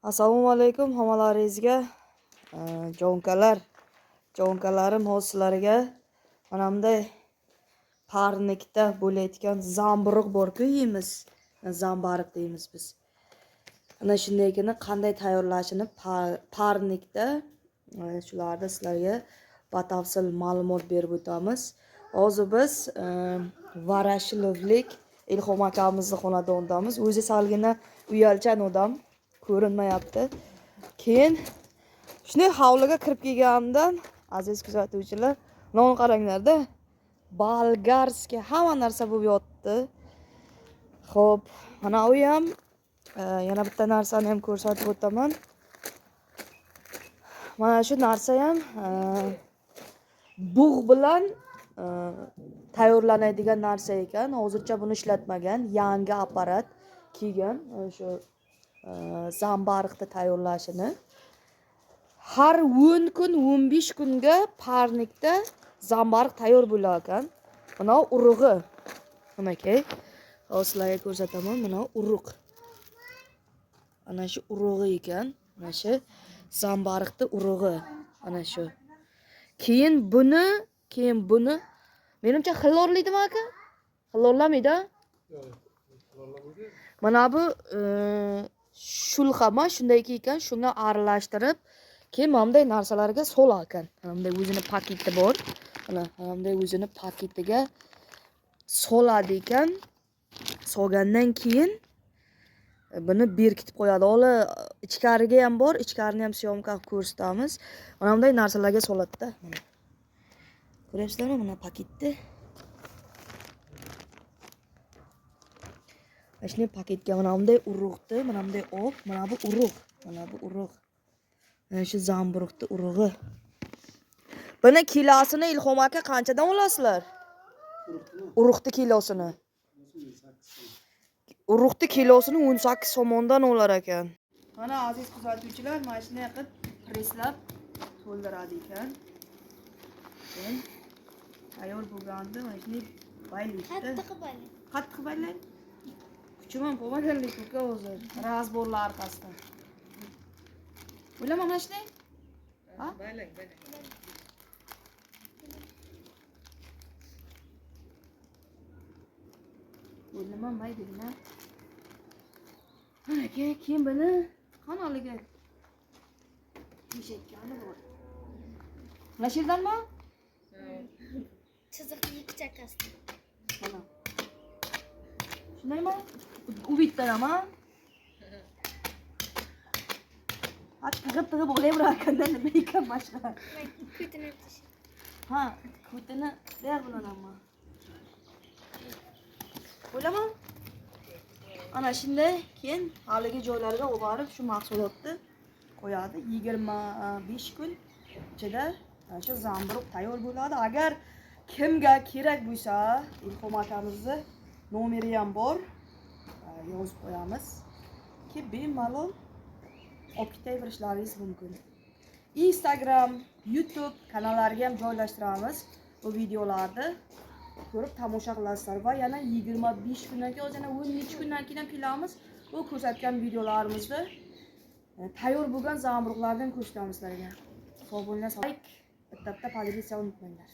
Assalomu alaykum hammalaringizga. Jonkalarim hozirlarga mana bunday parnikda bo'layotgan zamburug' bor-ku yeymiz. Zambariq deymiz biz. Ana shundaygini qanday tayyorlashini parnikda shularda sizlarga batafsil ma'lumot berib o'tamiz. Hozir biz Varashilovlik Ilhom akamizni xonadonidamiz. O'zi salgina uyalchan odam. Ko'rinmayapti. Keyin shunday hovliga kirib kelganimdan aziz kuzatuvchilar, non qaranglarda. Bolgarskiy hamma narsa bo'lib yotdi. Xo'p, mana u ham yana bitta narsani ham ko'rsatib o'taman. Mana shu narsa ham bug' bilan tayyorlanadigan narsa ekan. Hozircha buni ishlatmagan, yangi apparat kelgan. Shu zambariqni tayyorlashini har 10 kun 15 kunga parnikda zambariq tayyor bo'lar ekan. Mana urug'i. Nimaga? Hozirlarga ko'rsataman. Mana urug'. Ana shu urug'i ekan. Mana shu zambariqni urug'i. Ana shu. Keyin buni menimcha xilorlaydimi aka? Xilorlamaydi? Mana bu shulxama shundayki ekan, shunga aralashtirib, keyin mana bunday narsalarga solar ekan. Mana bunday o'zini paketi bor. Mana bunday o'zini paketiga soladi ekan. Solgandan keyin buni berkitib qo'yadi. Ola ichkariga ham bor, ichkarini ham syomka qilib ko'rsatamiz. Mana bunday narsalarga soladi-da. Mana. Ko'ryapsizlarmi mana paketni? Ashni paketga mana bunday urug'ni, mana bunday olib, mana bu urug', mana bu urug'. Mana shu zamburug'ni urug'i. Buni kilosini Ilhom aka qanchadan olasizlar? Urug'ni kilosini. Urug'ni kilosini 18 so'mdan olar ekan. Mana aziz kuzatuvchilar, mana shunday qilib preslab to'ldiradi ekan. Keyin tayyor bo'lganda mana shunday baylaydi. Qattiq baylaydi. Kuchim qo'maganlik uka o'zi. Razborlar orqasidan. O'ylama mana shunday. Ha? Baylang. O'ylama baydingmi? Mana keyin buni kanaliga teshakani bor. Mana shu yerdanmi? Chiziqni ikki chakkasi. Mana. Shundaymi? U bittadanmi? Tig'ib olayverar ekanda nima ekan mashqa? Kutini. Ha, kutini der bilanmi? O'ylama. Ana shunday keyin haligi joylariga olib borib shu mahsulotni qo'yadi. 25 kun ichida shu zamburug' tayyor bo'ladi. Agar kimga kerak bo'lsa, Ilhom akamizni nomeri ham bor. Yozib qo'yamiz ki bemalol olib ketaverishlaringiz mumkin. Instagram, YouTube kanallariga ham joylashtiramiz bu videolarni. Ko'rib tomosha qilasizlar va yana 25 kundan keyin, yana 10 kundan keyin ham kelamiz. Bu ko'rsatgan videolarimizni tayyor bo'lgan zamburug'lardan ko'rsatamiz sizlarga. Sog' bo'linglar, like, bitta podpisa unutmanglar.